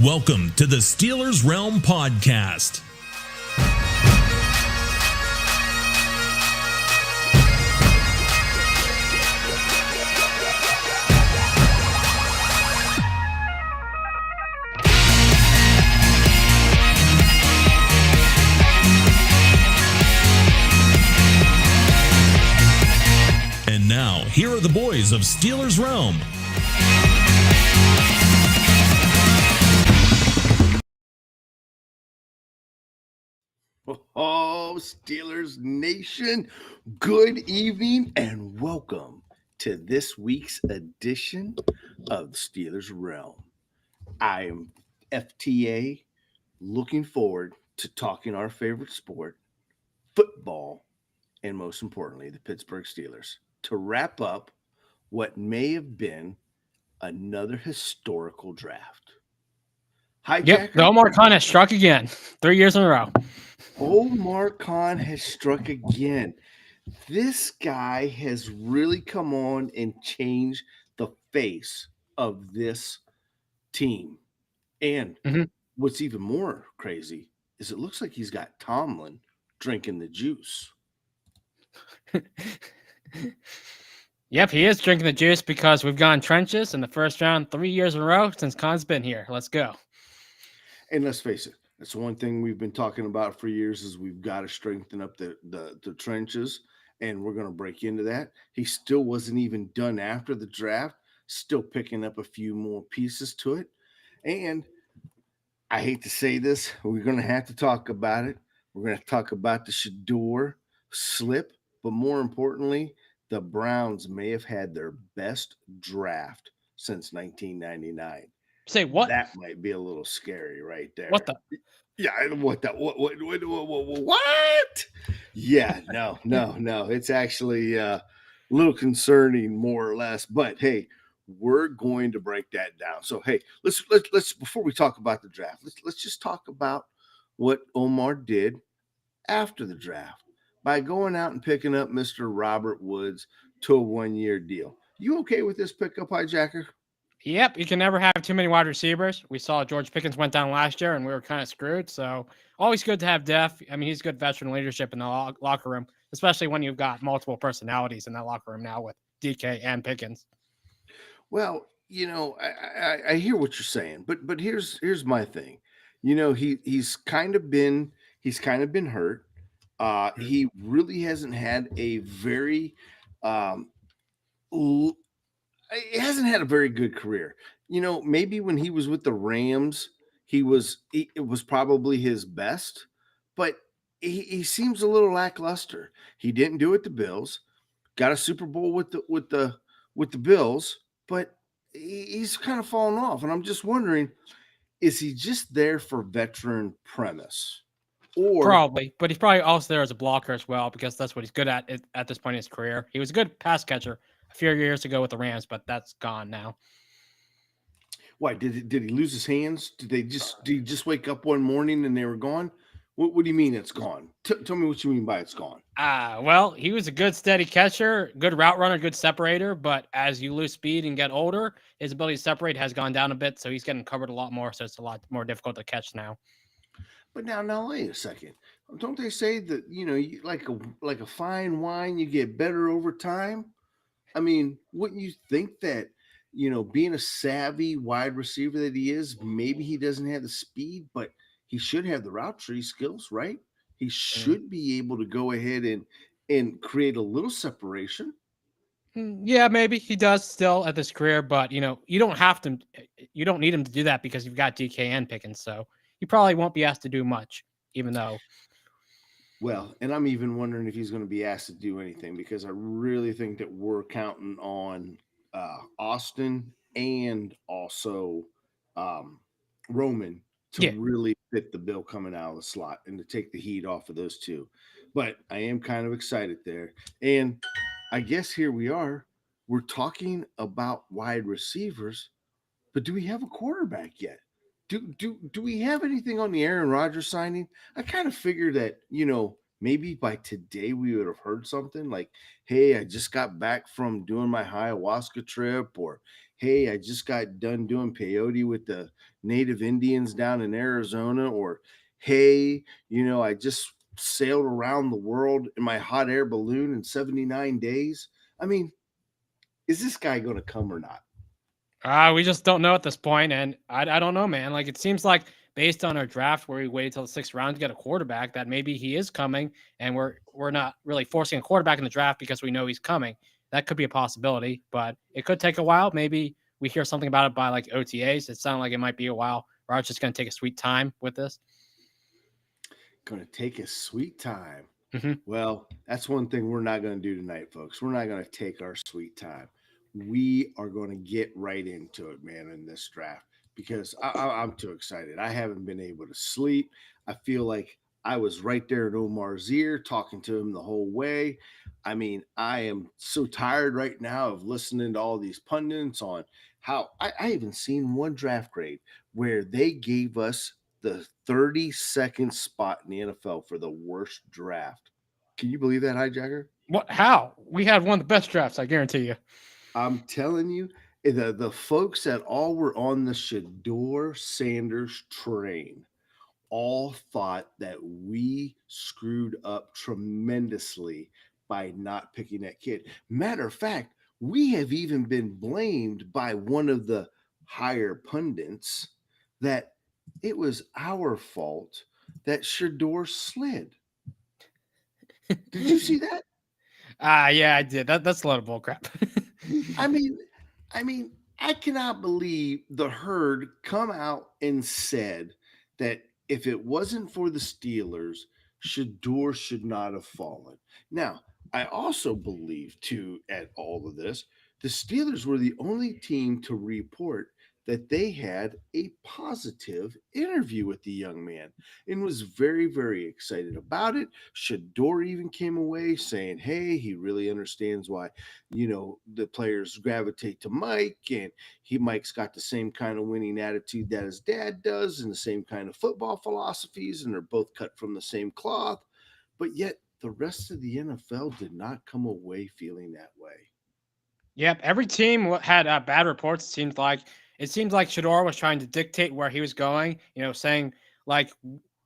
Welcome to the Steelers Realm Podcast. And now, here are the boys of Steelers Realm. Oh, Steelers Nation, good evening and welcome to this week's edition of Steelers Realm. I am FTA, looking forward to talking our favorite sport, football, and most importantly, the Pittsburgh Steelers, to wrap up what may have been another historical draft. Hi, Yep, the Omar Khan has struck again, 3 years in a row. Omar Khan has struck again. This guy has really come on and changed the face of this team. And what's even more crazy is it looks like he's got Tomlin drinking the juice. Yep, he is drinking the juice because we've gone trenches in the first round 3 years in a row since Khan's been here. Let's go. And let's face it, that's one thing we've been talking about for years is we've got to strengthen up the trenches, and we're going to break into that. He still wasn't even done after the draft, still picking up a few more pieces to it. And I hate to say this, we're going to have to talk about it. We're going to talk about the Shador slip, but more importantly, the Browns may have had their best draft since 1999. Say what? That might be a little scary right there. What the? Yeah, what? Yeah, no. It's actually a little concerning, more or less. But hey, we're going to break that down. So hey, let's before we talk about the draft, let's just talk about what Omar did after the draft by going out and picking up Mr. Robert Woods to a 1-year deal. You okay with this pickup, hijacker? Yep, you can never have too many wide receivers. We saw George Pickens went down last year, and we were kind of screwed. So always good to have depth. I mean, he's good veteran leadership in the locker room, especially when you've got multiple personalities in that locker room now with DK and Pickens. Well, you know, I hear what you're saying, but here's my thing. You know, he's kind of been hurt. He really hasn't had a very he hasn't had a very good career. You know, maybe when he was with the Rams, it was probably his best, but he seems a little lackluster. He didn't do it the Bills, got a Super Bowl with the Bills, but he's kind of fallen off. And I'm just wondering, is he just there for veteran premise? Or probably, but he's probably also there as a blocker as well because that's what he's good at this point in his career. He was a good pass catcher a few years ago with the Rams, but that's gone now. Why did he lose his hands? Did he just wake up one morning and they were gone? What do you mean it's gone? Tell me what you mean by it's gone. Well, he was a good steady catcher, good route runner, good separator, but as you lose speed and get older, his ability to separate has gone down a bit, so he's getting covered a lot more, so it's a lot more difficult to catch now. But now wait a second. Don't they say that, you know, like a fine wine, you get better over time? I mean, wouldn't you think that, you know, being a savvy wide receiver that he is, maybe he doesn't have the speed, but he should have the route tree skills, right? He should be able to go ahead and create a little separation. Yeah, maybe he does still at this career, but you know, you don't need him to do that because you've got DK and Pickens, so he probably won't be asked to do much, even though. Well, and I'm even wondering if he's going to be asked to do anything because I really think that we're counting on Austin and also Roman to really fit the bill coming out of the slot and to take the heat off of those two. But I am kind of excited there. And I guess here we are. We're talking about wide receivers, but do we have a quarterback yet? Do we have anything on the Aaron Rodgers signing? I kind of figure that, you know, maybe by today we would have heard something like, hey, I just got back from doing my ayahuasca trip, or hey, I just got done doing peyote with the native Indians down in Arizona, or hey, I just sailed around the world in my hot air balloon in 79 days. I mean, is this guy going to come or not? We just don't know at this point, and I don't know, man. Like it seems like based on our draft where we waited till the 6th round to get a quarterback, that maybe he is coming, and we're not really forcing a quarterback in the draft because we know he's coming. That could be a possibility, but it could take a while. Maybe we hear something about it by like OTAs. It sounded like it might be a while. Rod's just going to take a sweet time with this. Going to take a sweet time. Hmm. Well, that's one thing we're not going to do tonight, folks. We're not going to take our sweet time. We are going to get right into it, man, in this draft because I'm too excited. I haven't been able to sleep. I feel like I was right there in Omar's ear talking to him the whole way. I mean, I am so tired right now of listening to all these pundits on how I even seen one draft grade where they gave us the 32nd spot in the NFL for the worst draft. Can you believe that, hijacker? What? How? We had one of the best drafts, I guarantee you. I'm telling you, the folks that all were on the Shador Sanders train all thought that we screwed up tremendously by not picking that kid. Matter of fact, we have even been blamed by one of the higher pundits that it was our fault that Shador slid. Did you see that? Yeah, I did. That's a lot of bull crap. I mean, I cannot believe the herd come out and said that if it wasn't for the Steelers, Shador should not have fallen. Now, I also believe too at all of this, the Steelers were the only team to report that they had a positive interview with the young man and was very, very excited about it. Shador even came away saying, hey, he really understands why the players gravitate to Mike, and Mike's got the same kind of winning attitude that his dad does and the same kind of football philosophies, and they're both cut from the same cloth. But yet the rest of the NFL did not come away feeling that way. Yep, every team had bad reports. It seemed like Shador was trying to dictate where he was going. Saying like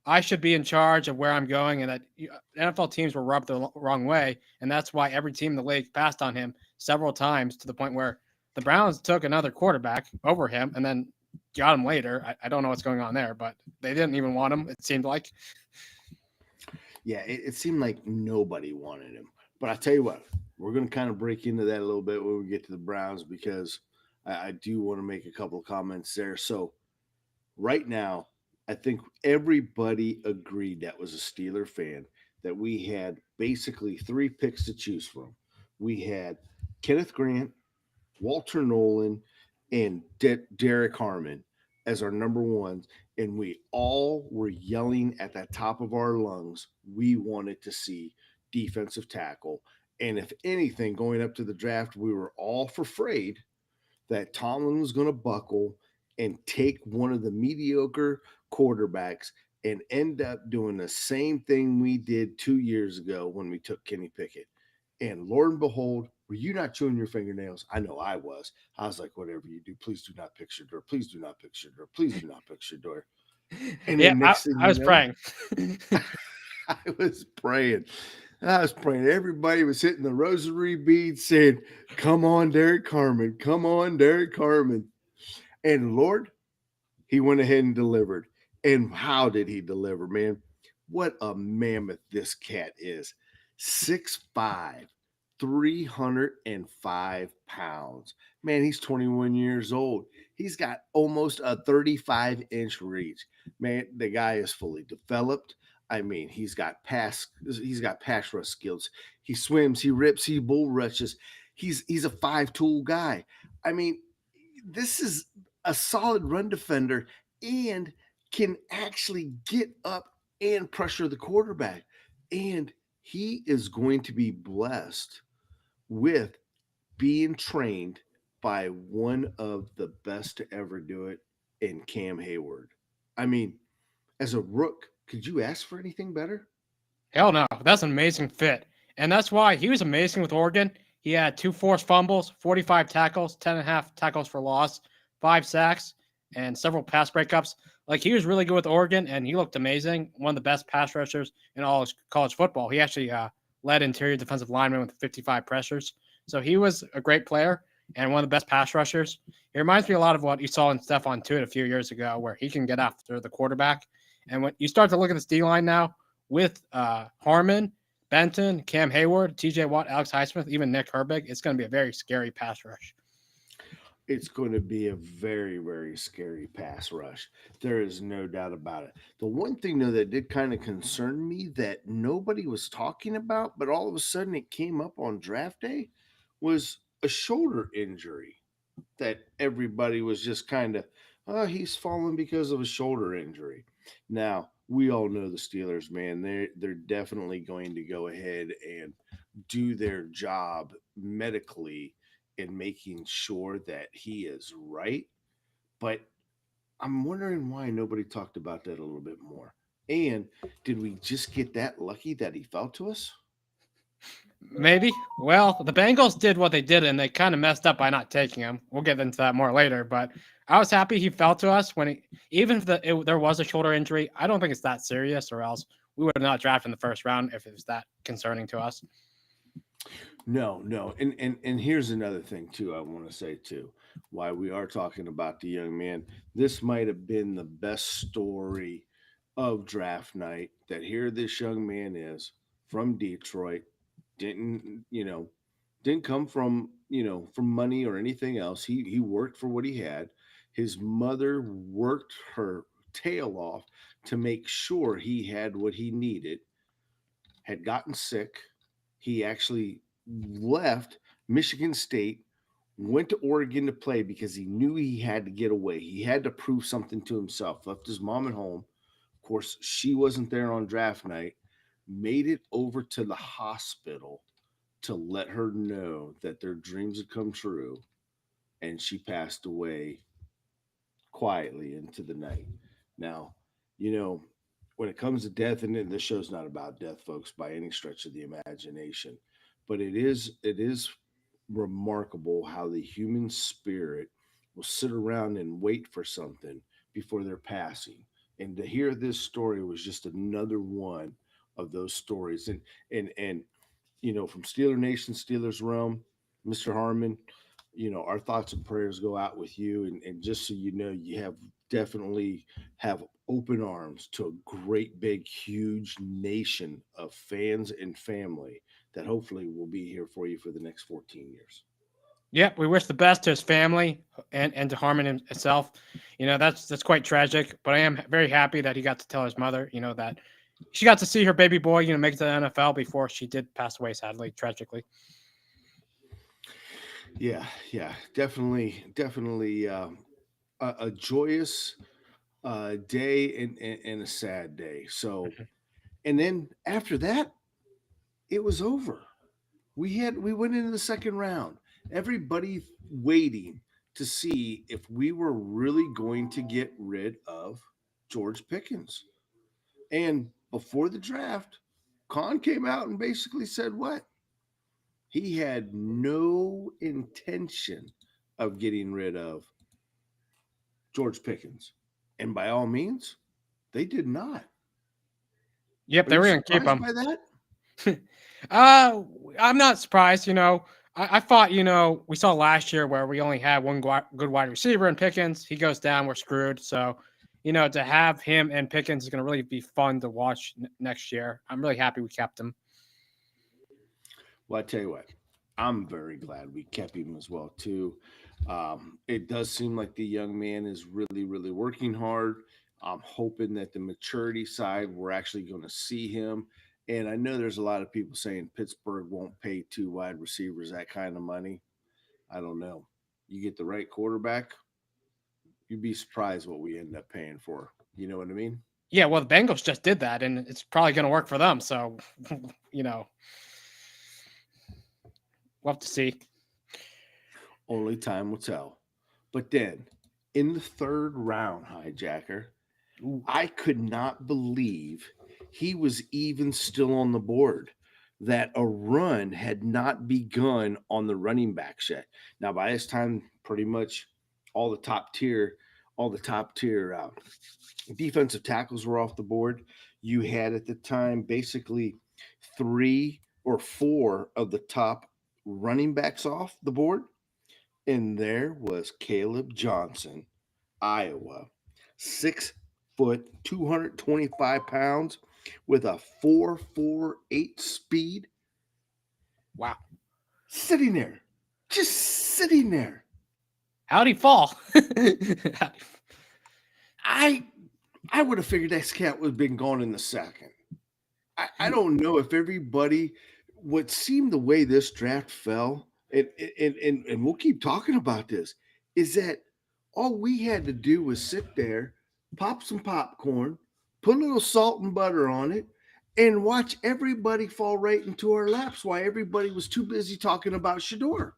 I should be in charge of where I'm going, and that NFL teams were rubbed the wrong way, and that's why every team in the league passed on him several times to the point where the Browns took another quarterback over him, and then got him later. I don't know what's going on there, but they didn't even want him. It seemed like. Yeah, it seemed like nobody wanted him. But I tell you what, we're going to kind of break into that a little bit when we get to the Browns because I do want to make a couple of comments there. So, right now, I think everybody agreed that was a Steeler fan that we had basically 3 picks to choose from. We had Kenneth Grant, Walter Nolan, and Derrick Harmon as our number ones. And we all were yelling at the top of our lungs. We wanted to see defensive tackle. And if anything, going up to the draft, we were all afraid that Tomlin was going to buckle and take one of the mediocre quarterbacks and end up doing the same thing we did 2 years ago when we took Kenny Pickett. And Lord and behold, were you not chewing your fingernails? I know I was. I was like, whatever you do, please do not pick Shador. Please do not pick Shador. Please do not pick Shador. And Yeah, then next thing I was praying. I was praying. I was praying. Everybody was hitting the rosary beads saying, come on, Derrick Harmon. Come on, Derrick Harmon. And Lord, he went ahead and delivered. And how did he deliver, man? What a mammoth this cat is. 6'5", 305 pounds. Man, he's 21 years old. He's got almost a 35-inch reach. Man, the guy is fully developed. I mean, he's got pass rush skills. He swims, he rips, he bull rushes. He's a 5-tool guy. I mean, this is a solid run defender and can actually get up and pressure the quarterback. And he is going to be blessed with being trained by one of the best to ever do it in Cam Hayward. I mean, as a rook, could you ask for anything better? Hell no. That's an amazing fit. And that's why he was amazing with Oregon. He had 2 forced fumbles, 45 tackles, 10.5 tackles for loss, 5 sacks, and several pass breakups. Like, he was really good with Oregon, and he looked amazing. One of the best pass rushers in all of college football. He actually led interior defensive linemen with 55 pressures. So he was a great player and one of the best pass rushers. It reminds me a lot of what you saw in Stephon Tuitt a few years ago, where he can get after the quarterback. And when you start to look at this D line now with Harmon, Benton, Cam Hayward, TJ Watt, Alex Highsmith, even Nick Herbig, it's going to be a very scary pass rush. It's going to be a very, very scary pass rush. There is no doubt about it. The one thing, though, that did kind of concern me that nobody was talking about, but all of a sudden it came up on draft day, was a shoulder injury that everybody was just kind of, oh, he's fallen because of a shoulder injury. Now, we all know the Steelers, man. They're definitely going to go ahead and do their job medically in making sure that he is right. But I'm wondering why nobody talked about that a little bit more. And did we just get that lucky that he fell to us? Maybe. Well, the Bengals did what they did, and they kind of messed up by not taking him. We'll get into that more later. But I was happy he fell to us even if there was a shoulder injury. I don't think it's that serious, or else we would have not drafted in the first round if it was that concerning to us. No. And here's another thing too I want to say too, why we are talking about the young man. This might have been the best story of draft night, that here this young man is from Detroit, didn't come from, from money or anything else. He worked for what he had. His mother worked her tail off to make sure he had what he needed, had gotten sick. He actually left Michigan State, went to Oregon to play because he knew he had to get away. He had to prove something to himself. Left his mom at home. Of course, she wasn't there on draft night. Made it over to the hospital to let her know that their dreams had come true. And she passed away quietly into the night. Now, when it comes to death, and this show's not about death, folks, by any stretch of the imagination, but it is remarkable how the human spirit will sit around and wait for something before they're passing. And to hear this story was just another one of those stories. And from Steeler Nation, Steelers Realm, Mr. Harmon, our thoughts and prayers go out with you. And just so you know, you definitely have open arms to a great, big, huge nation of fans and family that hopefully will be here for you for the next 14 years. Yep, we wish the best to his family and to Harmon himself. That's quite tragic, but I am very happy that he got to tell his mother, that she got to see her baby boy, make it to the NFL before she did pass away, sadly, tragically. Yeah, definitely, a joyous day and a sad day. So, and then after that, it was over. We went into the second round. Everybody waiting to see if we were really going to get rid of George Pickens. And before the draft, Khan came out and basically said what? He had no intention of getting rid of George Pickens. And by all means, they did not. Yep, they were going to keep him. By that? I'm not surprised. I thought, we saw last year where we only had one good wide receiver in Pickens. He goes down, we're screwed. So, to have him and Pickens is going to really be fun to watch next year. I'm really happy we kept him. Well, I tell you what, I'm very glad we kept him as well, too. It does seem like the young man is really, really working hard. I'm hoping that the maturity side, we're actually going to see him. And I know there's a lot of people saying Pittsburgh won't pay 2 wide receivers that kind of money. I don't know. You get the right quarterback, you'd be surprised what we end up paying for. You know what I mean? Yeah, well, the Bengals just did that, and it's probably going to work for them. So, we'll have to see. Only time will tell. But then, in the third round, Hijacker, I could not believe he was even still on the board, that a run had not begun on the running back yet. Now, by this time, pretty much all the top tier defensive tackles were off the board. You had at the time basically 3 or 4 of the top running backs off the board. And there was Kaleb Johnson, Iowa, 6 foot, 225 pounds with a 4.48 speed. Wow. Sitting there, just sitting there. How'd he fall? I would have figured that cat would have been gone in the second. I don't know if everybody, what seemed the way this draft fell, and we'll keep talking about this, is that all we had to do was sit there, pop some popcorn, put a little salt and butter on it, and watch everybody fall right into our laps while everybody was too busy talking about Shador.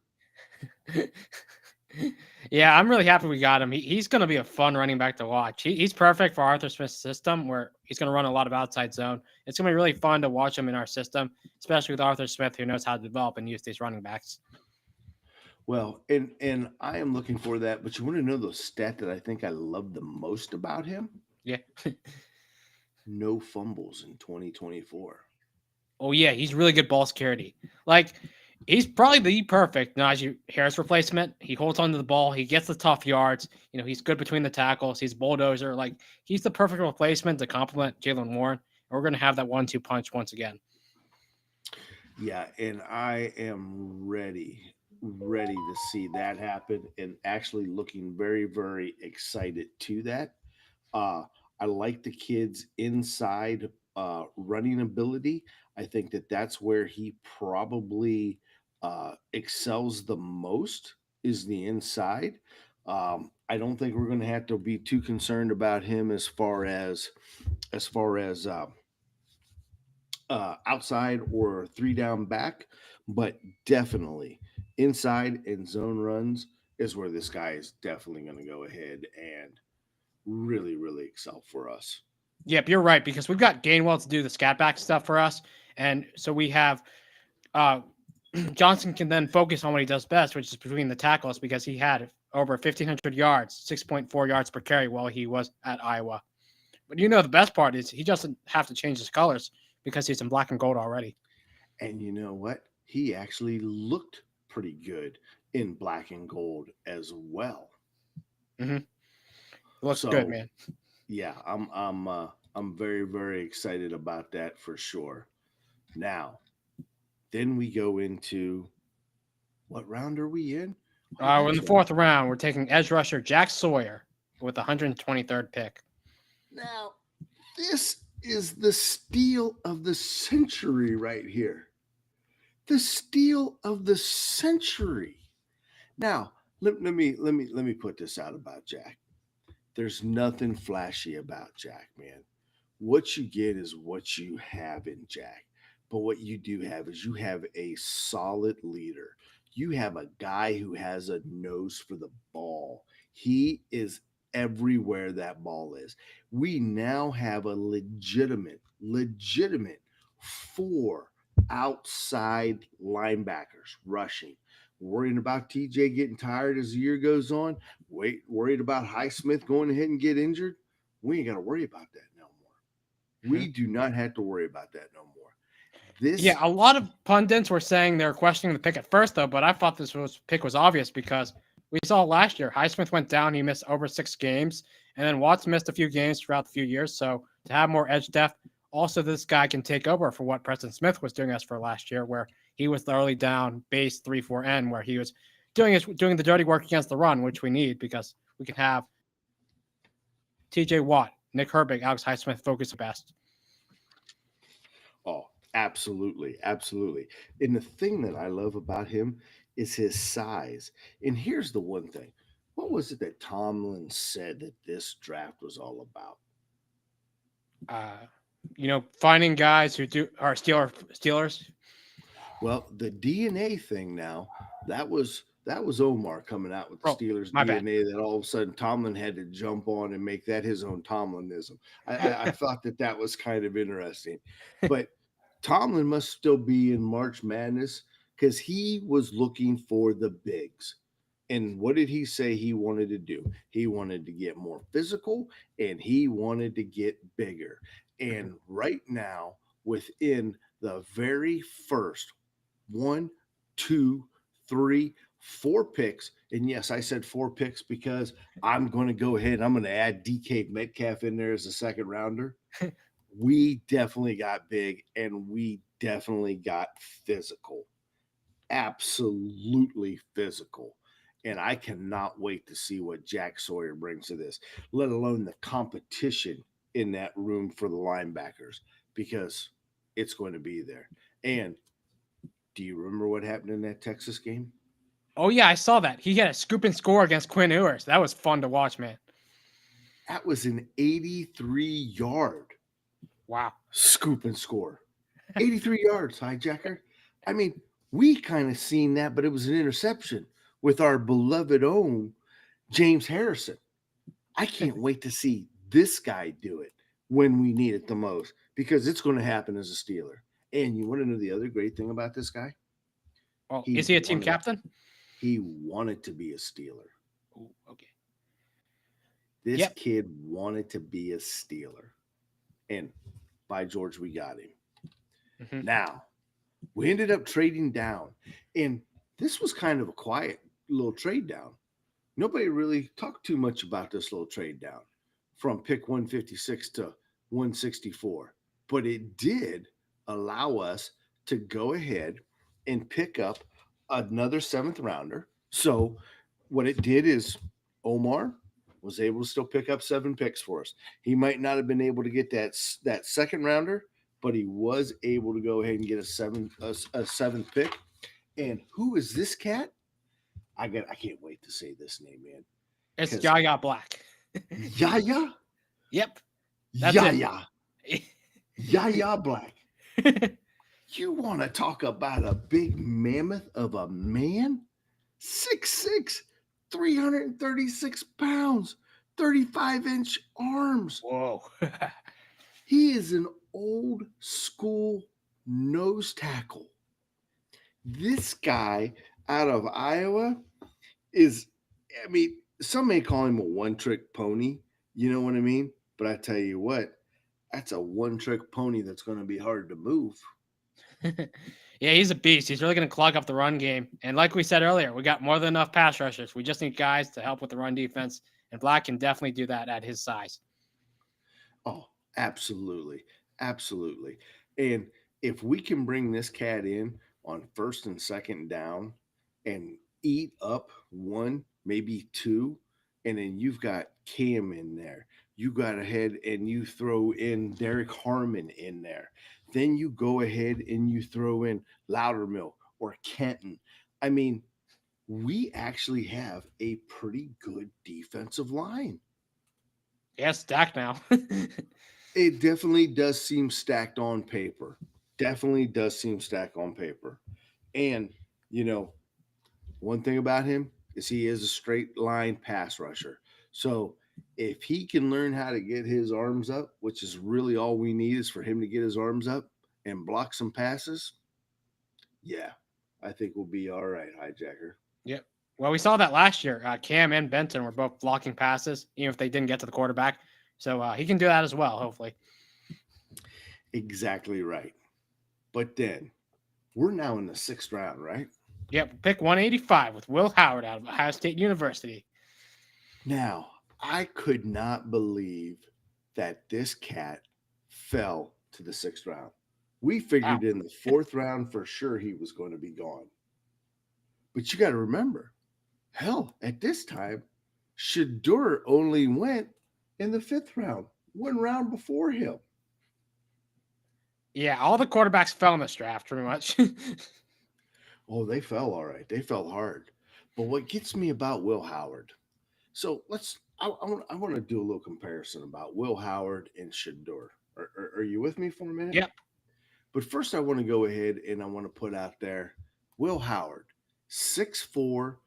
Yeah, I'm really happy we got him. He's going to be a fun running back to watch. He's perfect for Arthur Smith's system where he's going to run a lot of outside zone. It's going to be really fun to watch him in our system, especially with Arthur Smith, who knows how to develop and use these running backs. Well, and I am looking for that, but you want to know the stat that I think I love the most about him? Yeah. No fumbles in 2024. Oh, yeah, he's really good ball security. Like, he's probably the perfect Najee Harris replacement. He holds onto the ball. He gets the tough yards. You know, he's good between the tackles. He's a bulldozer. Like, he's the perfect replacement to complement Jalen Warren. And we're going to have that 1-2 punch once again. Yeah, and I am ready to see that happen and actually looking very, very excited to that. I like the kid's inside running ability. I think that that's where he probably excels the most is the inside. I don't think we're going to have to be too concerned about him as far as outside or 3 down back, but definitely inside and zone runs is where this guy is definitely going to go ahead and really, really excel for us. Yep, you're right, because we've got Gainwell to do the scat back stuff for us. And so we have Johnson can then focus on what he does best, which is between the tackles, because he had over 1,500 yards, 6.4 yards per carry while he was at Iowa. But you know, the best part is he doesn't have to change his colors because he's in black and gold already. And you know what? He actually looked pretty good in black and gold as well. Mm-hmm. Looks good, man. Yeah, I'm very, very excited about that for sure. Now, then we go into what round are we in? We're in the 4th round. We're taking edge rusher Jack Sawyer with the 123rd pick. Now, this is the steal of the century right here. The steal of the century. Now, let me put this out about Jack. There's nothing flashy about Jack, man. What you get is what you have in Jack. But what you do have is you have a solid leader. You have a guy who has a nose for the ball. He is everywhere that ball is. We now have a legitimate 4 outside linebackers rushing. Worrying about TJ getting tired as the year goes on. Worried about Highsmith going ahead and get injured. We ain't got to worry about that no more. We do not have to worry about that no more. A lot of pundits were saying they were questioning the pick at first, though, but I thought this pick was obvious because we saw last year Highsmith went down. He missed over 6 games, and then Watts missed a few games throughout the few years. So to have more edge depth, also this guy can take over for what Preston Smith was doing us for last year, where he was the early down base 3-4 where he was doing the dirty work against the run, which we need because we can have TJ Watt, Nick Herbig, Alex Highsmith focus the best. Oh, absolutely. Absolutely. And the thing that I love about him is his size. And here's the one thing. What was it that Tomlin said that this draft was all about? Finding guys who are Steelers. Well, the DNA thing now, that was That was Omar coming out with the Oh, Steelers my bad. DNA that all of a sudden Tomlin had to jump on and make that his own Tomlinism. I thought that was kind of interesting. But Tomlin must still be in March Madness because he was looking for the bigs. And what did he say he wanted to do? He wanted to get more physical and he wanted to get bigger. And right now, within the very first 1, 2, 3, 4 picks, and yes, I said 4 picks because I'm going to go ahead and I'm going to add DK Metcalf in there as a second rounder. We definitely got big and we definitely got physical. Absolutely physical. And I cannot wait to see what Jack Sawyer brings to this, let alone the competition in that room for the linebackers, because it's going to be there. And do you remember what happened in that Texas game? Oh yeah, I saw that. He had a scoop and score against Quinn Ewers. That was fun to watch, man. That was an 83-yard Wow. scoop and score. 83 yards, hijacker. I mean, we kind of seen that, but it was an interception with our beloved own James Harrison. I can't wait to see this guy do it when we need it the most, because it's going to happen as a Steeler. And you want to know the other great thing about this guy? Oh, is he a team captain? He wanted to be a Steeler. Ooh, okay. This kid wanted to be a Steeler. And by George, we got him. Mm-hmm. Now, we ended up trading down. And this was kind of a quiet little trade down. Nobody really talked too much about this little trade down from pick 156 to 164. But it did allow us to go ahead and pick up another 7th rounder. So what it did is Omar was able to still pick up 7 picks for us. He might not have been able to get that 2nd rounder, but he was able to go ahead and get a 7th pick. And who is this cat? I can't wait to say this name, man. It's Yaya Black. Yaya? Yep. Yaya. Yaya Black. You want to talk about a big mammoth of a man? 6'6", 336 pounds, 35-inch arms. Whoa. He is an old school nose tackle. This guy out of Iowa is, I mean, some may call him a one-trick pony. You know what I mean? But I tell you what, that's a one-trick pony that's going to be hard to move. Yeah, he's a beast. He's really going to clog up the run game. And like we said earlier, we got more than enough pass rushers. We just need guys to help with the run defense. And Black can definitely do that at his size. Oh, absolutely. Absolutely. And if we can bring this cat in on 1st and 2nd down and eat up 1, maybe 2, and then you've got Cam in there. You got ahead and you throw in Derrick Harmon in there. Then you go ahead and you throw in Loudermill or Kenton. I mean, we actually have a pretty good defensive line. Yeah, stacked now. It definitely does seem stacked on paper. Definitely does seem stacked on paper. And, you know, one thing about him is he is a straight line pass rusher. So if he can learn how to get his arms up, which is really all we need is for him to get his arms up and block some passes, yeah, I think we'll be all right, hijacker. Yep. Well, we saw that last year. Cam and Benton were both blocking passes, even if they didn't get to the quarterback. So he can do that as well, hopefully. Exactly right. But then we're now in the 6th round, right? Yep. Pick 185 with Will Howard out of Ohio State University. Now, I could not believe that this cat fell to the 6th round. We figured in the 4th round for sure he was going to be gone. But you got to remember, hell, at this time, Shedeur only went in the 5th round, 1 round before him. Yeah, all the quarterbacks fell in this draft, pretty much. Oh, they fell all right. They fell hard. But what gets me about Will Howard, so I want to do a little comparison about Will Howard and Shedeur. Are you with me for a minute? Yep. But first, I want to go ahead and I want to put out there Will Howard, 6'4",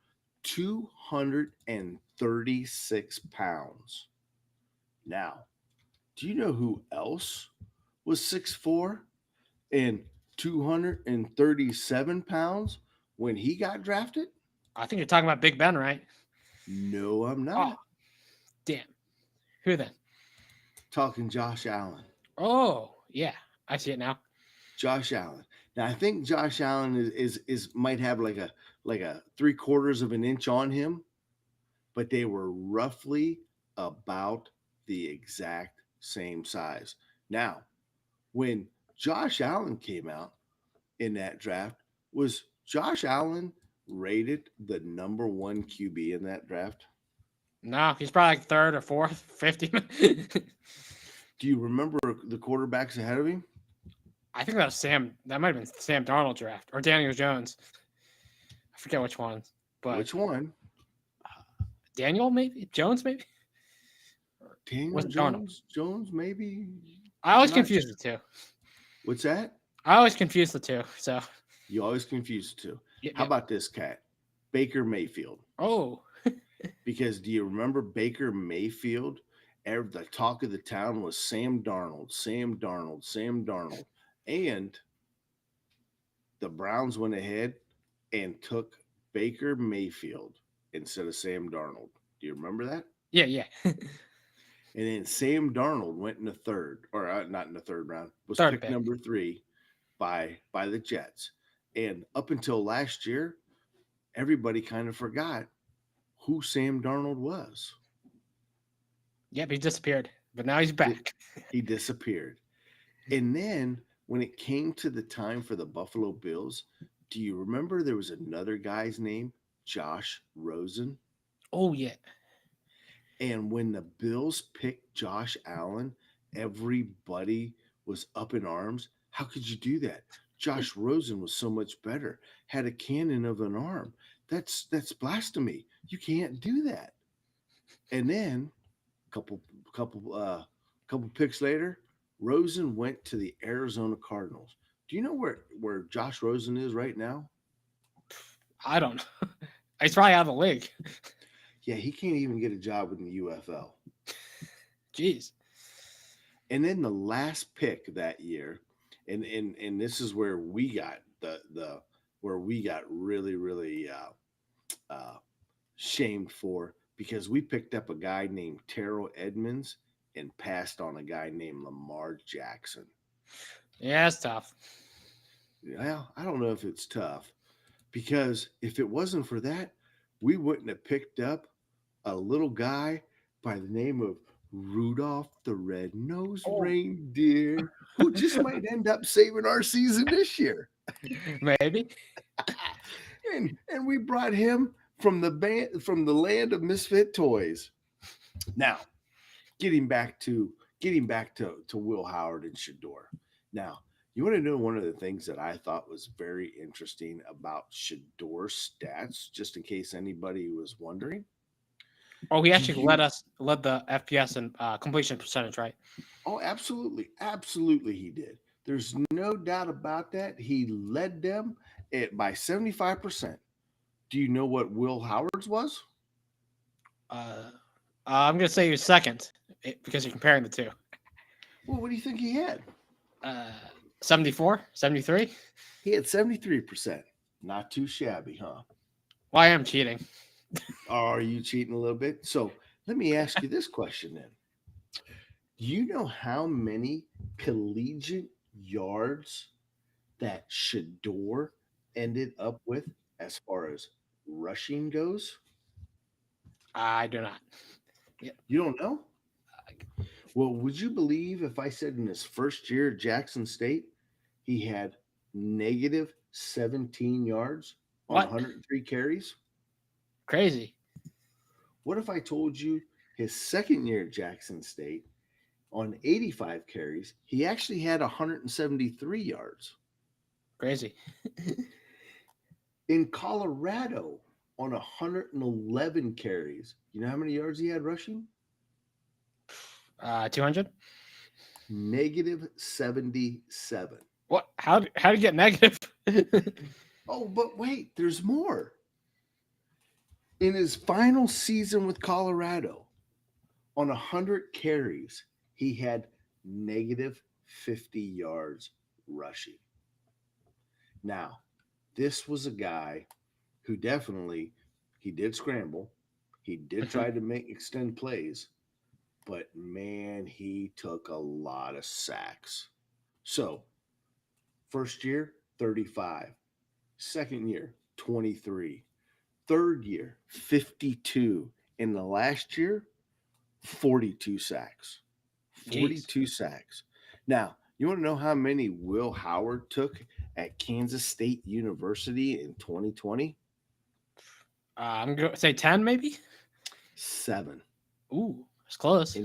236 pounds. Now, do you know who else was 6'4" and 237 pounds when he got drafted? I think you're talking about Big Ben, right? No, I'm Oh, not. damn. Who then? Talking Josh Allen. Oh, yeah. I see it now. Josh Allen. Now I think Josh Allen is might have like a 3/4 of an inch on him, but they were roughly about the exact same size. Now, when Josh Allen came out in that draft, was Josh Allen rated the number 1 QB in that draft? No, he's probably like third or fourth, 50. Do you remember the quarterbacks ahead of him? I think that was Sam. That might have been Sam Darnold draft or Daniel Jones. I forget which one. But Which one? Daniel, maybe? Jones, maybe? Daniel Was it Jones? Jones, maybe? I always Not confuse sure. the two. What's that? I always confuse the two. So, You always confuse the two. yeah, How yeah. about this cat? Baker Mayfield. Oh, Because do you remember Baker Mayfield? The talk of the town was Sam Darnold, Sam Darnold, Sam Darnold. And the Browns went ahead and took Baker Mayfield instead of Sam Darnold. Do you remember that? yeah, yeah. And then Sam Darnold went in the third, or not in the third round, was Third picked pick. number 3 by the Jets. And up until last year, everybody kind of forgot who Sam Darnold was. Yep, he disappeared, but now he's back. He disappeared. And then when it came to the time for the Buffalo Bills, do you remember there was another guy's name, Josh Rosen? Oh, yeah. And when the Bills picked Josh Allen, everybody was up in arms. How could you do that? Josh Rosen was so much better, had a cannon of an arm. That's blasphemy. You can't do that. And then couple picks later, Rosen went to the Arizona Cardinals. Do you know where Josh Rosen is right now? I don't know. He's probably out of the league. Yeah, he can't even get a job in the UFL. Jeez. And then the last pick that year, and this is where we got where we got really shamed for, because we picked up a guy named Terrell Edmonds and passed on a guy named Lamar Jackson. Yeah, it's tough. Well, I don't know if it's tough, because if it wasn't for that, we wouldn't have picked up a little guy by the name of Rudolph the Red-Nosed Reindeer, who just might end up saving our season this year. Maybe. And we brought him from the land of misfit toys. Now, getting back to Will Howard and Shador. Now, you want to know one of the things that I thought was very interesting about Shador's stats, just in case anybody was wondering? Oh, he actually led the FPS and completion percentage, right? Oh, absolutely. Absolutely he did. There's no doubt about that. He led them by 75%. Do you know what Will Howard's was? I'm going to say he was second because you're comparing the two. Well, what do you think he had? 74, 73? He had 73%. Not too shabby, huh? Well, I am cheating. Are you cheating a little bit? So let me ask you this question then. Do you know how many collegiate yards that Shador ended up with as far as rushing goes? I do not. You don't know? Well, would you believe if I said in his first year at Jackson State, he had negative 17 yards on 103 carries? Crazy. What if I told you his second year at Jackson State, on 85 carries, he actually had 173 yards? Crazy. In Colorado, on 111 carries, you know how many yards he had rushing? 200? Negative 77. What? How did you get negative? Oh, but wait, there's more. In his final season with Colorado, on 100 carries, he had negative 50 yards rushing. Now, this was a guy who definitely he did scramble, he did try to make extend plays, but man, he took a lot of sacks. So, first year, 35. Second year, 23. Third year, 52. In the last year, 42 sacks. Jeez. 42 sacks. Now, you want to know how many Will Howard took at Kansas State University in 2020? I'm going to say 10 maybe. 7. Ooh, it's close.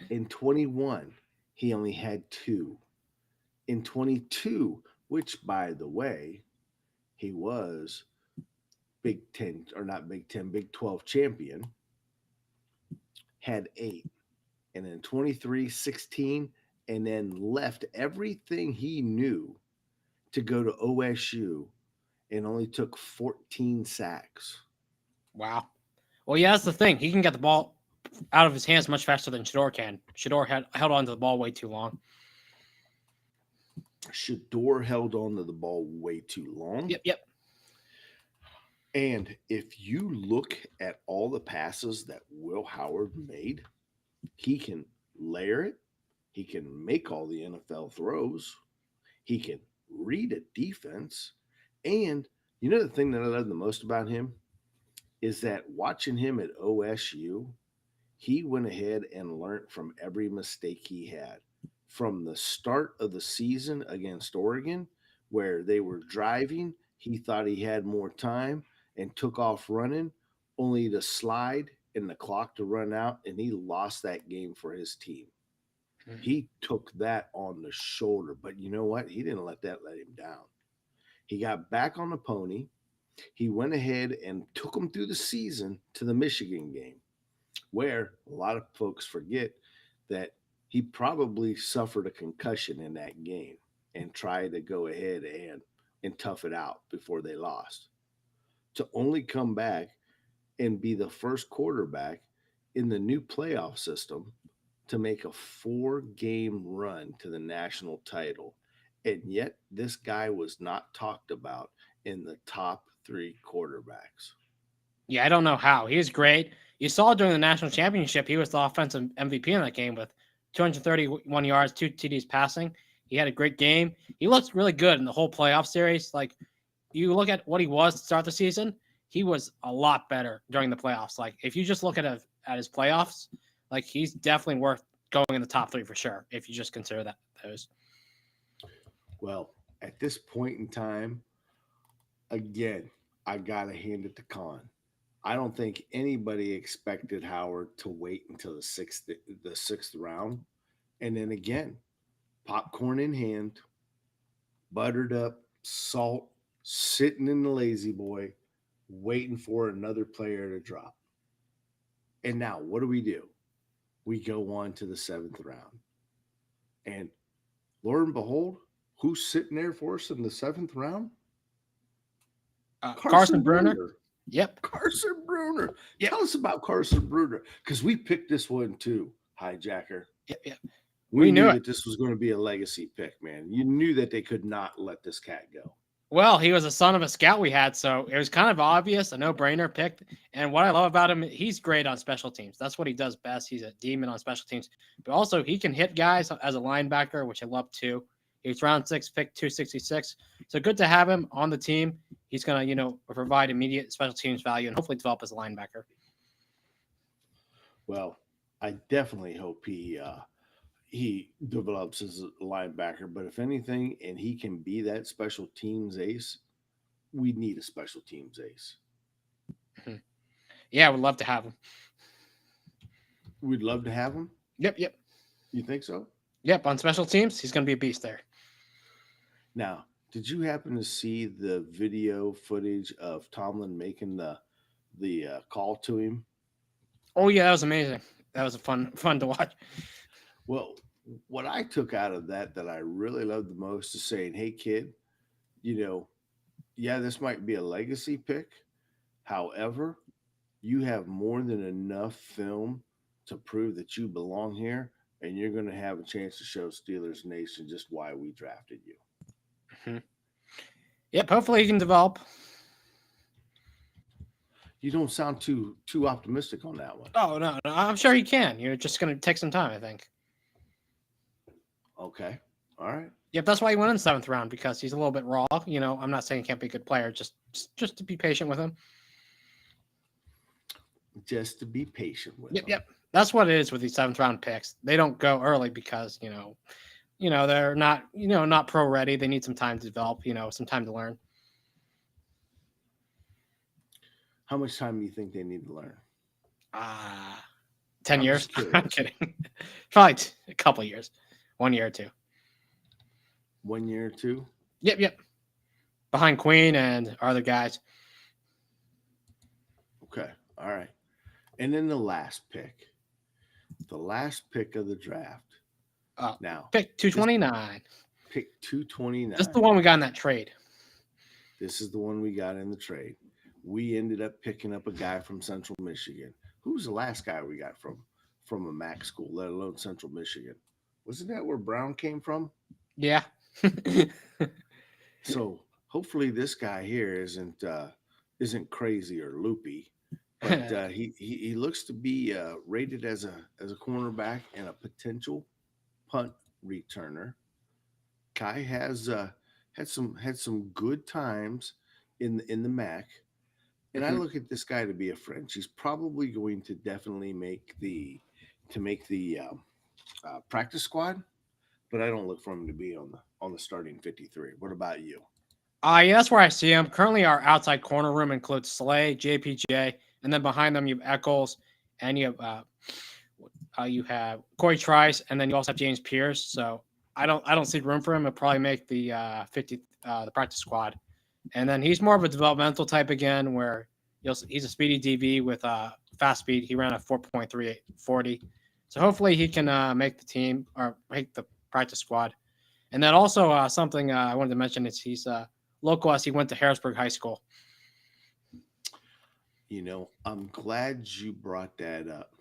In 21, he only had 2. In 22, which by the way, he was Big 10 or not Big 10, Big 12 champion, had 8. And then 23, 16, and then left everything he knew to go to OSU and only took 14 sacks. Wow. Well, yeah, that's the thing. He can get the ball out of his hands much faster than Shador can. Shador held on to the ball way too long. Shador held on to the ball way too long. Yep. And if you look at all the passes that Will Howard made, he can layer it. He can make all the NFL throws. He can read a defense. And you know the thing that I love the most about him is that watching him at OSU, he went ahead and learned from every mistake he had. From the start of the season against Oregon, where they were driving, he thought he had more time and took off running, only to slide and the clock to run out, and he lost that game for his team. Mm-hmm. He took that on the shoulder, but you know what? He didn't let that let him down. He got back on the pony. He went ahead and took him through the season to the Michigan game, where a lot of folks forget that he probably suffered a concussion in that game and tried to go ahead and tough it out before they lost. To only come back and be the first quarterback in the new playoff system to make a 4-game run to the national title. And yet this guy was not talked about in the top 3 quarterbacks. Yeah, I don't know how. He was great. You saw during the national championship, he was the offensive MVP in that game with 231 yards, 2 TDs passing. He had a great game. He looked really good in the whole playoff series. Like, you look at what he was to start the season, he was a lot better during the playoffs. Like, if you just look at his playoffs, like, he's definitely worth going in the top 3 for sure, if you just consider those. Well, at this point in time, again, I got to hand it to Khan. I don't think anybody expected Howard to wait until the sixth round. And then again, popcorn in hand, buttered up, salt, sitting in the lazy boy, waiting for another player to drop. And now what do? We go on to the 7th round. And Lord and behold, who's sitting there for us in the 7th round? Carson Bruner. Yep. Carson Bruner. Yep. Tell us about Carson Bruner, because we picked this one too, Hijacker. Yep. We knew that this was going to be a legacy pick, man. You knew that they could not let this cat go. Well, he was a son of a scout we had, so it was kind of obvious, a no-brainer pick. And what I love about him, he's great on special teams. That's what he does best. He's a demon on special teams. But also, he can hit guys as a linebacker, which I love too. He was round 6, pick 266. So good to have him on the team. He's going to, provide immediate special teams value and hopefully develop as a linebacker. Well, I definitely hope he develops as a linebacker, but if anything, and he can be that special teams ace, we need a special teams ace. Mm-hmm. Yeah, we'd love to have him. We'd love to have him? Yep. You think so? Yep, on special teams, he's going to be a beast there. Now, did you happen to see the video footage of Tomlin making the call to him? Oh, yeah, that was amazing. That was fun to watch. Well, what I took out of that I really loved the most is saying, hey, kid, this might be a legacy pick. However, you have more than enough film to prove that you belong here, and you're going to have a chance to show Steelers Nation just why we drafted you. Mhm. Yep. Hopefully he can develop. You don't sound too optimistic on that one. Oh no, I'm sure he can. You're just going to take some time, I think. Okay. All right. Yep, that's why he went in the 7th round, because he's a little bit raw. I'm not saying he can't be a good player, just to be patient with him. Just to be patient with them. Yep. That's what it is with these 7th round picks. They don't go early because they're not pro ready. They need some time to develop. Some time to learn. How much time do you think they need to learn? 10 I'm years. just I'm kidding. Probably a couple years, 1 year or two. 1 year or two. Yep. Behind Queen and our other guys. Okay. All right. And then the last pick of the draft. Now, pick 229. Pick 229. This is the one we got in that trade. This is the one we got in the trade. We ended up picking up a guy from Central Michigan. Who was the last guy we got from a MAC school, let alone Central Michigan? Wasn't that where Brown came from? Yeah. So hopefully this guy here isn't crazy or loopy, but he looks to be rated as a cornerback and a potential punt returner. Kai has had some good times in the MAC, and I look at this guy to be a French. He's probably going to definitely make the practice squad, but I don't look for him to be on the starting 53. What about you? Yeah, that's where I see him. Currently, our outside corner room includes Slay, JPJ, and then behind them you have Eccles, and you have Corey Trice, and then you also have James Pierce. So I don't see room for him. He'll probably make the the practice squad, and then he's more of a developmental type again, where he's a speedy DV with fast speed. He ran a 4.3840, so hopefully he can make the team or make the practice squad. And then also something I wanted to mention is he's local as he went to Harrisburg High School. I'm glad you brought that up.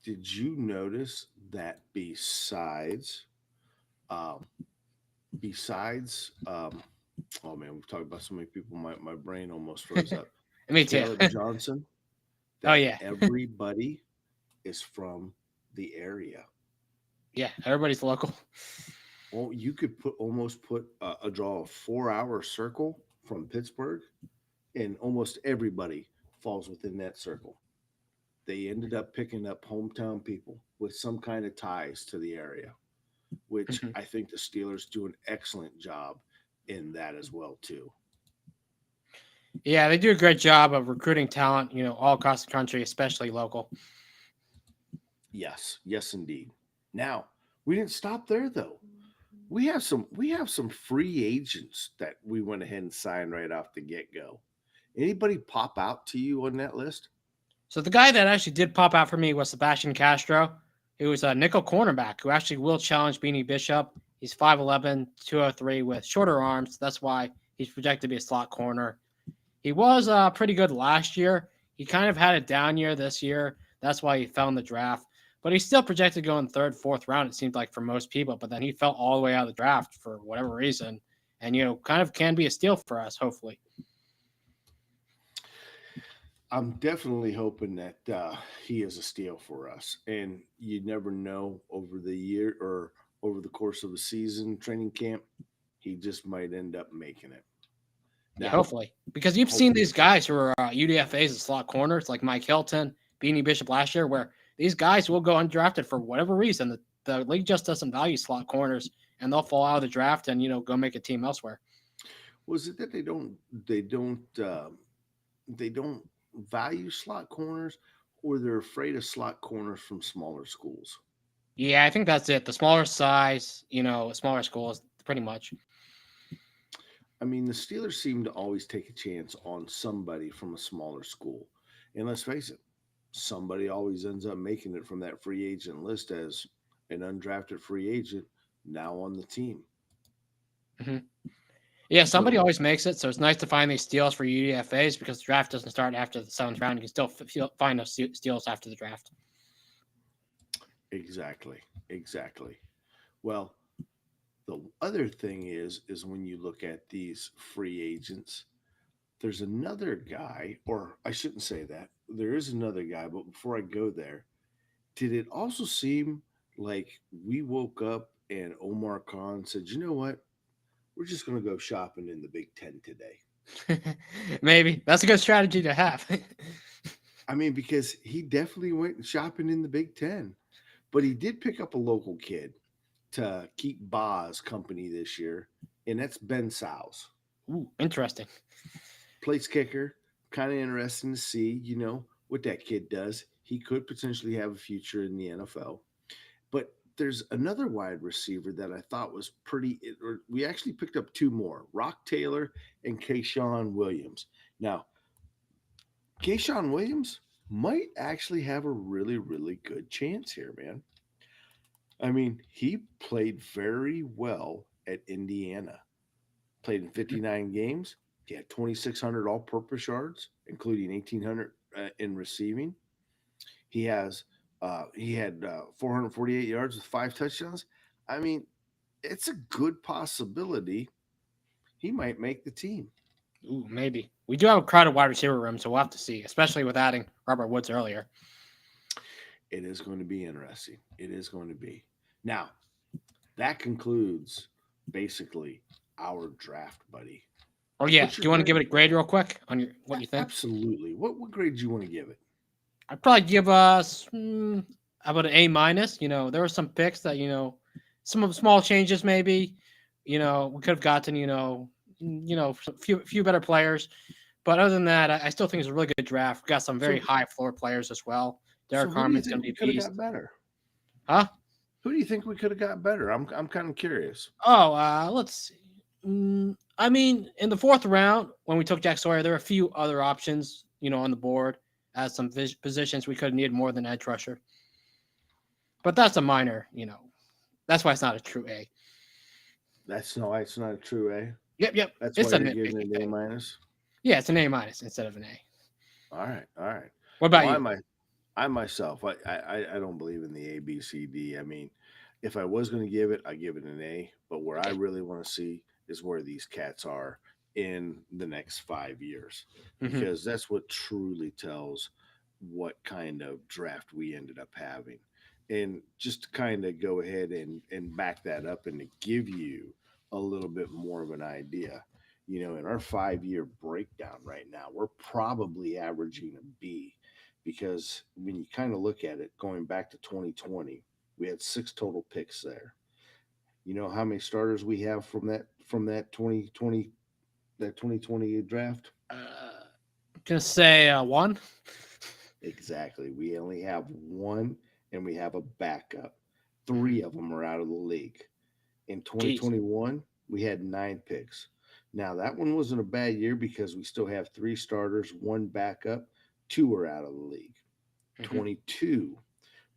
Did you notice that besides oh man, we've talked about so many people, my brain almost froze up. Me too. Kaleb Johnson. Oh yeah. Everybody is from the area. Yeah, everybody's local. Well, you could almost put a draw a 4-hour circle from Pittsburgh, and almost everybody falls within that circle. They ended up picking up hometown people with some kind of ties to the area, which I think the Steelers do an excellent job in that as well too. Yeah, they do a great job of recruiting talent, all across the country, especially local. Yes, indeed. Now, we didn't stop there though. We have some free agents that we went ahead and signed right off the get-go. Anybody pop out to you on that list? So the guy that actually did pop out for me was Sebastian Castro, who was a nickel cornerback who actually will challenge Beanie Bishop. He's 5'11", 203 with shorter arms. That's why he's projected to be a slot corner. He was pretty good last year. He kind of had a down year this year. That's why he fell in the draft. But he's still projected to go in 3rd, 4th round, it seems like, for most people. But then he fell all the way out of the draft for whatever reason. And, kind of can be a steal for us, hopefully. I'm definitely hoping that he is a steal for us. And you never know over the year or over the course of a season training camp, he just might end up making it. Now, yeah, hopefully. Because you've seen these guys who are UDFAs and slot corners, like Mike Hilton, Beanie Bishop last year, where these guys will go undrafted for whatever reason. The league just doesn't value slot corners, and they'll fall out of the draft and go make a team elsewhere. Was it that they don't value slot corners, or they're afraid of slot corners from smaller schools? Yeah, I think that's it. The smaller size, smaller schools, pretty much. I mean, the Steelers seem to always take a chance on somebody from a smaller school, and let's face it, somebody always ends up making it from that free agent list as an undrafted free agent now on the team. Mm-hmm. Yeah, somebody So always makes it, so it's nice to find these steals for UDFAs because the draft doesn't start after the 7th round. You can still find those steals after the draft. exactly. Well, the other thing is when you look at these free agents, there's another guy, or I shouldn't say that. There is another guy, but before I go there, did it also seem like we woke up and Omar Khan said, "You know what? We're just going to go shopping in the Big Ten today." Maybe that's a good strategy to have. I mean, because he definitely went shopping in the Big Ten, but he did pick up a local kid to keep Boz company this year, and that's Ben Sowles. Ooh, interesting. Place kicker, kind of interesting to see, what that kid does. He could potentially have a future in the NFL. But there's another wide receiver that I thought was pretty. Or we actually picked up two more: Rock Taylor and Kayshawn Williams. Now, Kayshawn Williams might actually have a really, really good chance here, man. I mean, he played very well at Indiana. Played in 59 games. He had 2,600 all-purpose yards, including 1,800 in receiving. He had 448 yards with 5 touchdowns. I mean, it's a good possibility he might make the team. Ooh, maybe. We do have a crowded wide receiver room, so we'll have to see, especially with adding Robert Woods earlier. It is going to be interesting. It is going to be. Now, that concludes basically our draft, buddy. Oh yeah. What's Do your you want to grade? give it a grade real quick on what you think? Absolutely. What grade do you want to give it? I'd probably give us about an A-. There were some picks that some of small changes maybe. We could have gotten a few better players, but other than that, I still think it's a really good draft. We got some very So, high floor players as well. so Derrick who do you Harmon's going think to we be a could have beast, got better? huh? Who do you think we could have got better? I'm kind of curious. Oh, let's see. I mean, in the 4th round, when we took Jack Sawyer, there were a few other options, on the board as some positions we could have needed more than edge rusher. But that's a minor, That's why it's not a true A. That's no, it's not a true A. Yep. That's It's why a you're giving nitpicky it an A thing. minus. Yeah, it's an A- instead of an A. All right. What about Well, you? I myself, I don't believe in the A, B, C, D. I mean, if I was going to give it, I give it an A. But where I Okay. really want to see is where these cats are in the next 5 years, Mm-hmm. because that's what truly tells what kind of draft we ended up having. And just to kind of go ahead and back that up and to give you a little bit more of an idea, in our 5 year breakdown right now, we're probably averaging a B, because when you kind of look at it, going back to 2020, we had 6 total picks there. You know how many starters we have from that 2020 draft? I'm gonna say 1. Exactly. We only have one, and we have a backup. Mhm. 3 of them are out of the league. In Jeez. 2021, we had 9 picks. Now, that one wasn't a bad year because we still have 3 starters, 1 backup, 2 are out of the league. Hmm. 22,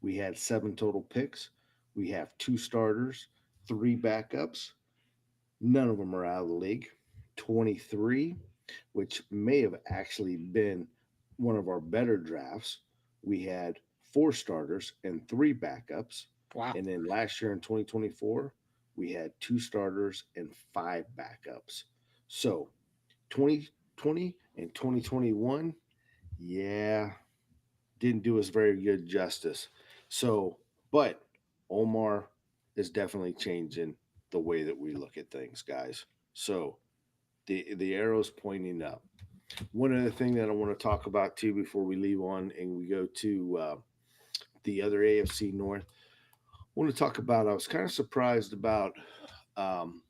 we had 7 total picks. We have 2 starters, 3 backups. None of them are out of the league. 23, which may have actually been one of our better drafts. We had 4 starters and 3 backups. Wow. And then last year in 2024, we had 2 starters and 5 backups. So 2020 and 2021, yeah, didn't do us very good justice. So, but Omar is definitely changing the way that we look at things, guys. So the arrow's pointing up. One other thing that I want to talk about too before we leave on and we go to the other AFC North, I want to talk about. I was kind of surprised about um,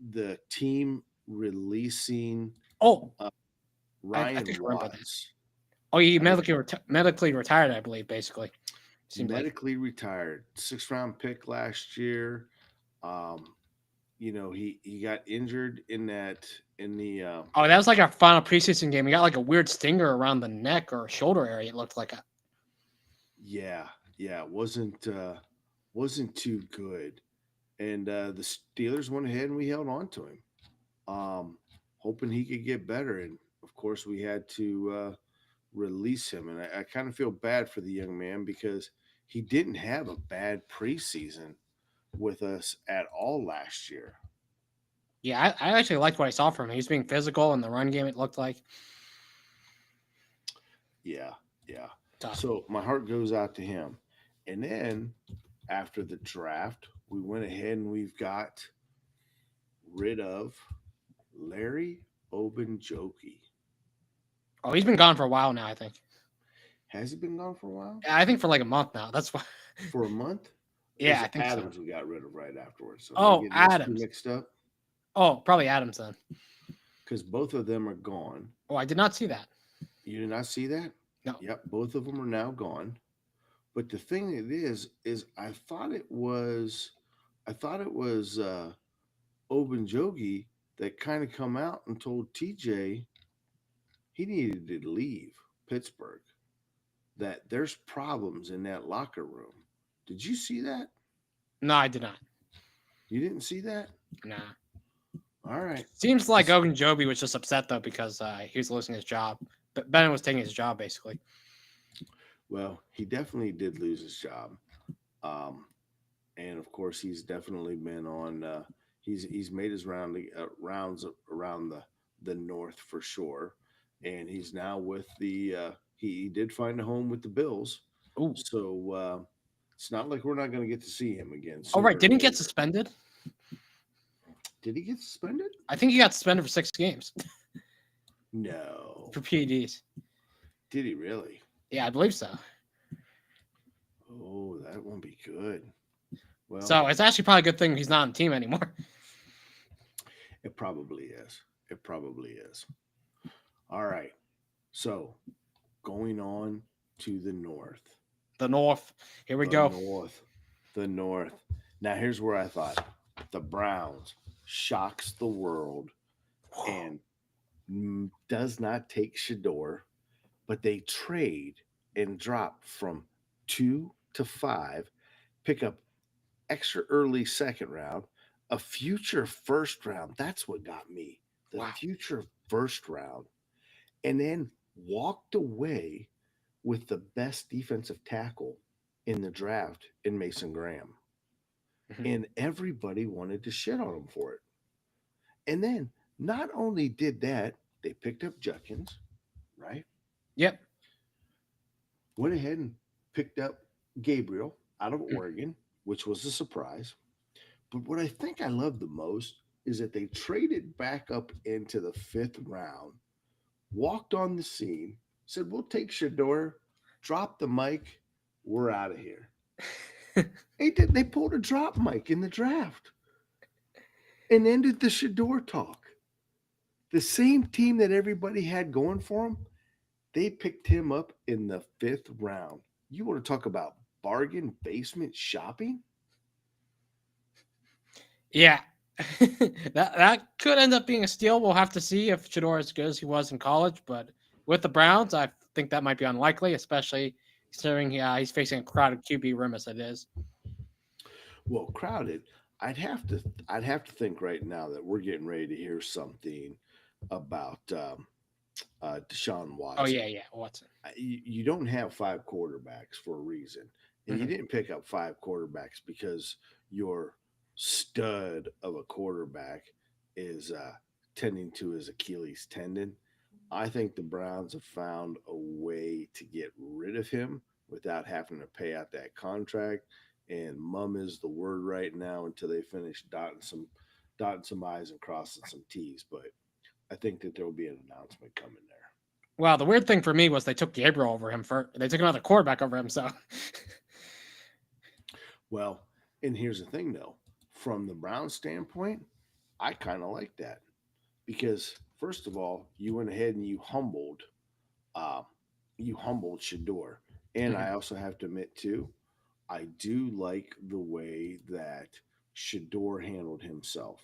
the team releasing Oh, uh, I Ryan think I remember that. Watts. Oh, he I mean, medically retired, I believe. Basically, seems like. medically retired, 6th round pick last year. Um, he got injured in the Oh, that was like our final preseason game. He got like a weird stinger around the neck or shoulder area. It looked like a. yeah, it wasn't too good. And the Steelers went ahead and we held on to him. hoping he could get better. And of course, we had to release him. And I kind of feel bad for the young man because he didn't have a bad preseason with us at all last year. Yeah, I actually liked what I saw from him. He was being physical in the run game, it looked like. Yeah, yeah. Tough. So my heart goes out to him. And then after the draft, we went ahead and we've got rid of Larry Ogunjobi. Oh, he's been gone for a while now, I think. Has he been gone for a while? Yeah, I think for like a month now. That's why. For a month? Yeah, Is I think Adams so. we got rid of right afterwards. So Oh, am I getting those two Adams. mixed up Oh, probably Adams then. because both of them are gone. Oh, I did not see that. You did not see that? No. Yep, both of them are now gone. But the thing it is I thought it was Ogunjobi that kind of come out and told TJ he needed to leave Pittsburgh. That there's problems in that locker room. Did you see that? No, I did not. You didn't see that? Nah. All right. Seems like Ogunjobi was just upset though because he was losing his job. But Bennett was taking his job basically. Well, he definitely did lose his job, and of course, he's definitely been on. He's made his rounds around the North for sure, and he's now with the. He did find a home with the Bills, Ooh. so it's not like we're not going to get to see him again. Oh right, sooner or didn't he get later. suspended? Did he get suspended? I think he got suspended for 6 games No. for PEDs. Did he really? Yeah, I believe so. Oh, that won't be good. Well, So it's actually probably a good thing he's not on the team anymore. it probably is. It probably is. All right. So going on to the North. The North. Here we The go. North. The North. Now here's where I thought the Browns shocks the world and does not take Shador, but they trade and drop from 2 to 5, pick up extra early second round, a future first round. That's what got me. The Wow. future first round. And then walked away with the best defensive tackle in the draft in Mason Graham. Mhm. And everybody wanted to shit on him for it. And then not only did that, they picked up Judkins, right? Yep. Went ahead and picked up Gabriel out of Oregon, which was a surprise. But what I think I love the most is that they traded back up into the 5th round, walked on the scene, said, we'll take Shador, drop the mic, we're out of here. They pulled a drop mic in the draft and ended the Shador talk. The same team that everybody had going for him, they picked him up in the 5th round. You want to talk about bargain basement shopping? Yeah. that could end up being a steal. We'll have to see if Shador is as good as he was in college. But with the Browns, I think that might be unlikely, especially considering he's facing a crowded QB room as it is. Well, crowded. I'd have to think right now that we're getting ready to hear something about Deshaun Watson. Oh yeah, Watson. You don't have 5 quarterbacks for a reason, and you didn't pick up 5 quarterbacks because your stud of a quarterback is tending to his Achilles tendon. I think the Browns have found a way to get rid of him without having to pay out that contract. And mum is the word right now until they finish dotting some I's and crossing some T's. But I think that there will be an announcement coming there. Well, the weird thing for me was they took Gabriel over him they took another quarterback over him. So, well, and here's the thing though, from the Browns standpoint, I kind of like that because first of all, you went ahead and you humbled Shador, and I also have to admit too, I do like the way that Shador handled himself.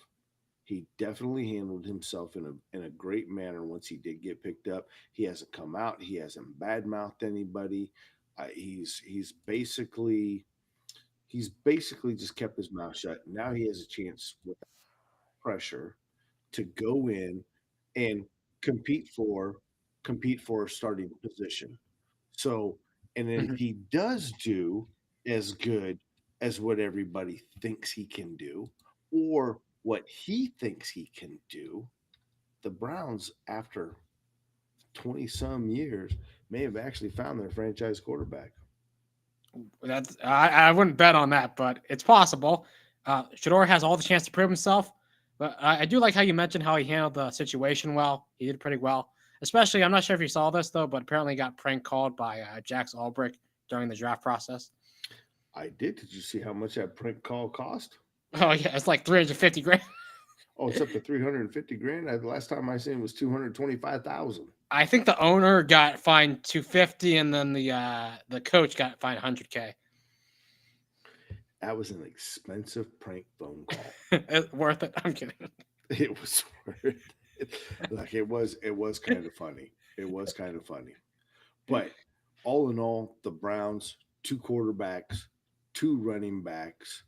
He definitely handled himself in a great manner once he did get picked up. He hasn't come out. He hasn't badmouthed anybody. He's basically just kept his mouth shut. Now he has a chance with pressure to go in and compete for compete for a starting position. So, and then if Mhm. he does do as good as what everybody thinks he can do, or what he thinks he can do, the Browns, after 20 some years, may have actually found their franchise quarterback. That's I wouldn't bet on that, but it's possible. Shador has all the chance to prove himself, but I do like how you mentioned how he handled the situation well. He did pretty well, especially. I'm not sure if you saw this though, but apparently he got prank called by Jax Albrecht during the draft process. I did. Did you see how much that prank call cost? Oh yeah, it's like 350 grand. Oh, it's up to 350 grand. The last time I seen it was 225,000. I think the owner got fined 250, and then the coach got fined 100K. That was an expensive prank phone call. Worth it. I'm kidding. It was worth it. Like it was kind of funny. It was kind of funny. But all in all, the Browns, two quarterbacks, two running backs,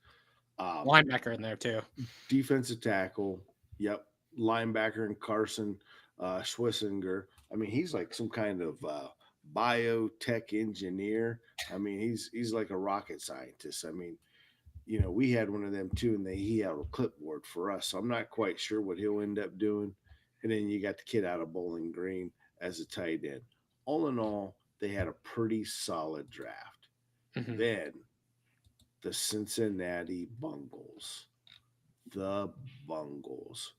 Linebacker in there too. defensive tackle, yep, linebacker and Carson Schwissinger. I mean, he's like some kind of biotech engineer. I mean, he's like a rocket scientist. I mean, we had one of them too, and he had a clipboard for us. So I'm not quite sure what he'll end up doing. And then you got the kid out of Bowling Green as a tight end. All in all, they had a pretty solid draft. Mhm. Then the Cincinnati Bungles. The Bungles.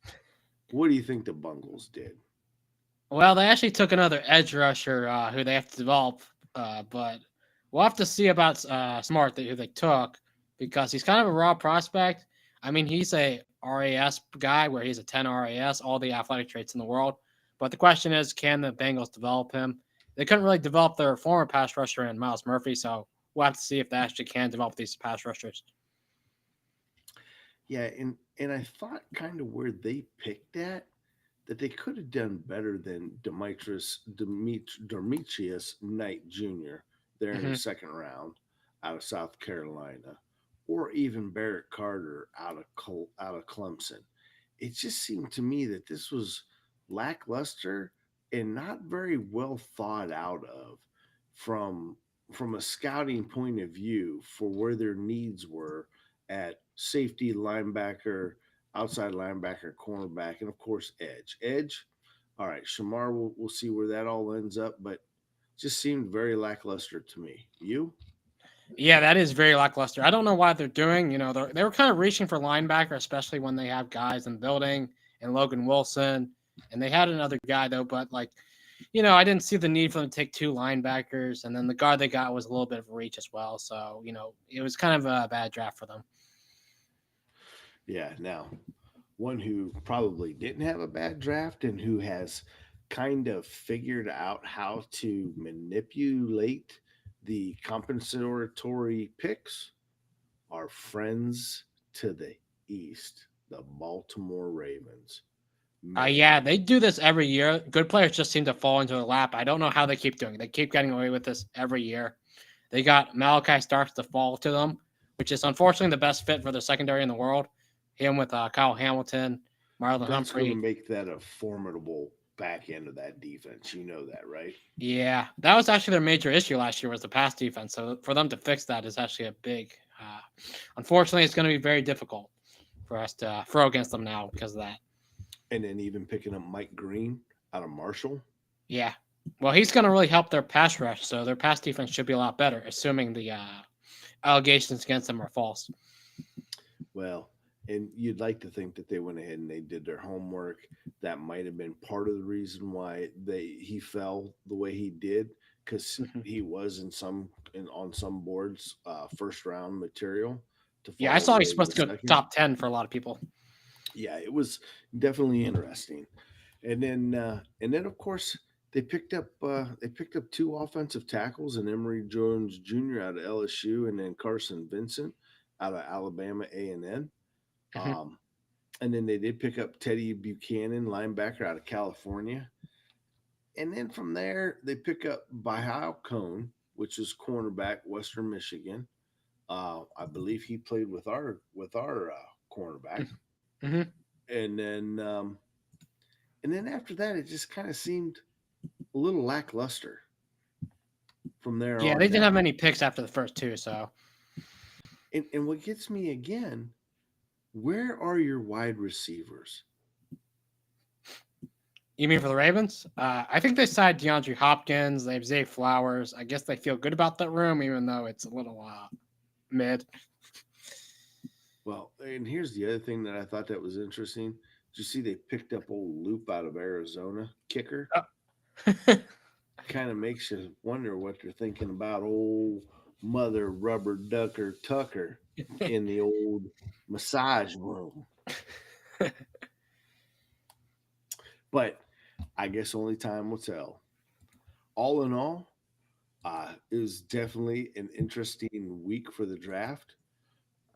What do you think the Bungles did? Well, they actually took another edge rusher who they have to develop, but we'll have to see about Smart who they took because he's kind of a raw prospect. I mean, he's a RAS guy where he's a 10 RAS, all the athletic traits in the world. But the question is, can the Bengals develop him? They couldn't really develop their former pass rusher in Miles Murphy, so we'll have to see if they actually can develop these pass rushers. Yeah, and I thought kind of where they picked that they could have done better than Demetrius Knight Jr. there in the Hmm. second round out of South Carolina, or even Barrett Carter out of Clemson. It just seemed to me that this was lackluster and not very well thought out of from from a scouting point of view for where their needs were at safety, linebacker, outside linebacker, cornerback, and of course edge. Edge, all right, Shamar, we'll see where that all ends up, but just seemed very lackluster to me. You? Yeah, that is very lackluster. I don't know why they're doing. They were kind of reaching for linebacker, especially when they have guys in the building and Logan Wilson, and they had another guy though. But I didn't see the need for them to take two linebackers, and then the guard they got was a little bit of a reach as well. So it was kind of a bad draft for them. Yeah. Now, one who probably didn't have a bad draft and who has kind of figured out how to manipulate the compensatory picks are friends to the East, the Baltimore Ravens. Man, Yeah, they do this every year. Good players just seem to fall into their lap. I don't know how they keep doing it. They keep getting away with this every year. They got Malachi Starks to fall to them, which is unfortunately the best fit for the secondary in the world. Him with Kyle Hamilton, Marlon that's going to Humphrey. make that a formidable back end of that defense. You know that, right? Yeah, that was actually their major issue last year was the pass defense. So for them to fix that is actually a big. Unfortunately, it's going to be very difficult for us to throw against them now because of that. And then even picking up Mike Green out of Marshall. Yeah. Well, he's going to really help their pass rush, so their pass defense should be a lot better, assuming the allegations against them are false. Well, and you'd like to think that they went ahead and they did their homework. That might have been part of the reason why he fell the way he did, because he was on some boards first round material. Yeah, I saw he's supposed to go second. top 10 for a lot of people. Yeah, it was definitely interesting. And then of course they picked up two offensive tackles, and Emory Jones Jr. out of LSU, and then Carson Vincent out of Alabama A&M. And then they did pick up Teddy Buchanan, linebacker out of California. And then from there, they pick up Bahal Cone, which is cornerback, Western Michigan. I believe he played with our cornerback. Mm-hmm. And then And then after that, it just kind of seemed a little lackluster from there on. Yeah, they didn't have many picks after the first two. So, and what gets me again, where are your wide receivers? you mean for the Ravens? I think they signed DeAndre Hopkins. They have Zay Flowers. I guess they feel good about that room, even though it's a little mid. Well, and here's the other thing that I thought that was interesting. Did you see they picked up old Loop out of Arizona, kicker? Kind of makes you wonder what they're thinking about old Mother Rubber Ducker Tucker in the old massage room. But I guess only time will tell. All in all, it was definitely an interesting week for the draft.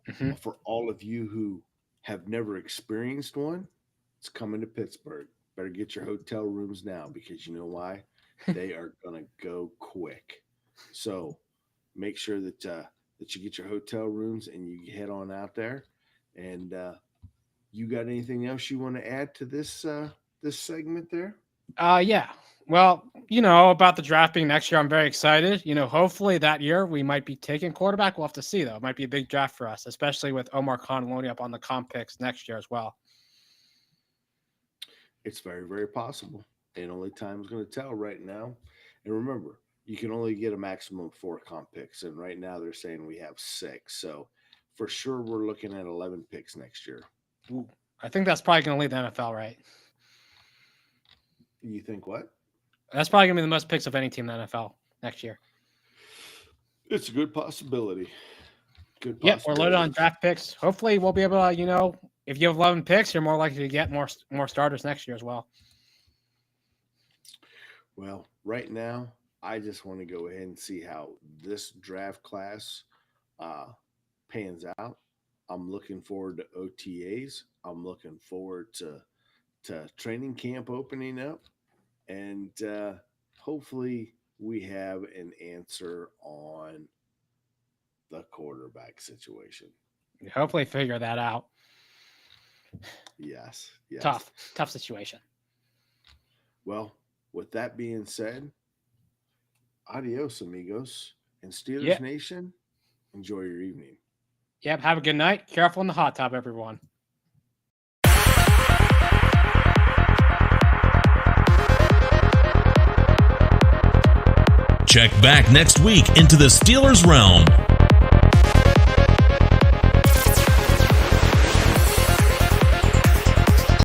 Mm-hmm. For all of you who have never experienced one, it's coming to Pittsburgh. Better get your hotel rooms now, because you know why? They are going to go quick. So make sure that you get your hotel rooms and you head on out there. And you got anything else you want to add to this this segment there? Yeah. Well, about the draft being next year, I'm very excited. Hopefully that year we might be taking quarterback. We'll have to see, though. It might be a big draft for us, especially with Omar Khan loading up on the comp picks next year as well. It's very, very possible. And only time's going to tell right now. And remember, you can only get a maximum of 4 comp picks. And right now they're saying we have 6. So for sure we're looking at 11 picks next year. Ooh, I think that's probably going to lead the NFL, right? You think what? That's probably going to be the most picks of any team in the NFL next year. It's a good possibility. Good possibility. Yep, we're loaded on draft picks. Hopefully we'll be able to, if you have 11 picks, you're more likely to get more starters next year as well. Well, right now, I just want to go ahead and see how this draft class pans out. I'm looking forward to OTAs. I'm looking forward to training camp opening up. And hopefully we have an answer on the quarterback situation. Hopefully figure that out. Yes. Tough situation. Well, with that being said, adios, amigos. And Steelers Yep. Nation, enjoy your evening. Yep, have a good night. Careful in the hot tub, everyone. Check back next week into the Steelers Realm.